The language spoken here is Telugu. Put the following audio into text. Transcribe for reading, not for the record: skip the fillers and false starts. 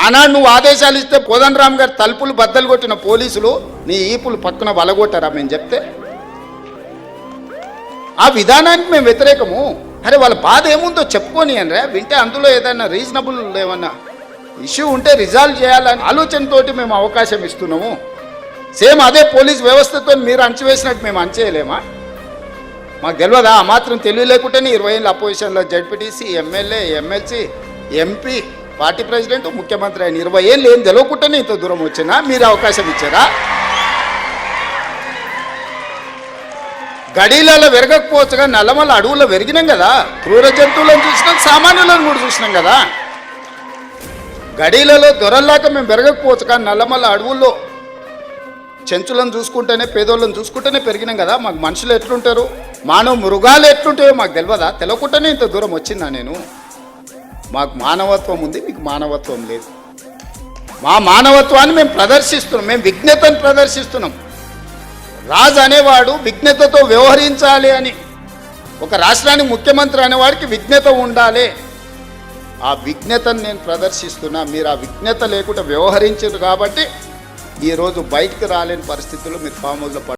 ఆనాడు నువ్వు ఆదేశాలు ఇస్తే కోదండరామ్ గారు తలుపులు బద్దలు కొట్టిన పోలీసులు నీ ఈపులు పక్కన వలగొట్టారా మేము చెప్తే? ఆ విధానానికి మేము వ్యతిరేకము. అరే వాళ్ళ బాధ ఏముందో చెప్పుకొని అనరా, వింటే అందులో ఏదైనా రీజనబుల్ ఏమన్నా ఇష్యూ ఉంటే రిజాల్వ్ చేయాలని ఆలోచనతోటి మేము అవకాశం ఇస్తున్నాము. సేమ్ అదే పోలీస్ వ్యవస్థతో మీరు అంచవేసినట్టు మేము అంచేయలేమా? మాకు తెలియదా? ఆ మాత్రం తెలివి లేకుంటేనే 20 ఏళ్ళ అపోజిషన్లో ZPTC, MLA, MLC, MP, party president, ముఖ్యమంత్రి అయిన 20 ఏళ్ళు ఏం తెలియకుంటేనే ఇంత దూరం వచ్చినా మీరు అవకాశం ఇచ్చారా? గడీలలో వెరగకపోవచ్చుగా నల్లమల్ల అడవుల్లో వెరిగినాం కదా, క్రూర జంతువులను చూసినాం, సామాన్యులను కూడా చూసినాం కదా. గడీలలో దొరల్లాక మేము పెరగకపోవచ్చు, కానీ నల్లమల్ల అడవుల్లో చెంచులను చూసుకుంటేనే, పేదోళ్ళని చూసుకుంటేనే పెరిగినాం కదా. మాకు మనుషులు ఎట్లుంటారు, మానవ మృగాలు ఎట్లుంటాయో మాకు తెలియదా? తెలియకుండానే ఇంత దూరం వచ్చిందా నేను? మాకు మానవత్వం ఉంది, మీకు మానవత్వం లేదు. మా మానవత్వాన్ని మేము ప్రదర్శిస్తున్నాం, మేము విజ్ఞతను ప్రదర్శిస్తున్నాం. రాజు అనేవాడు విజ్ఞతతో వ్యవహరించాలి అని, ఒక రాష్ట్రానికి ముఖ్యమంత్రి అనేవాడికి విజ్ఞత ఉండాలి. ఆ విజ్ఞతను నేను ప్రదర్శిస్తున్నా. మీరు ఆ విజ్ఞత లేకుండా వ్యవహరించారు కాబట్టి ఈరోజు బయటికి రాలేని పరిస్థితుల్లో మీరు ఫామ్ హౌస్లో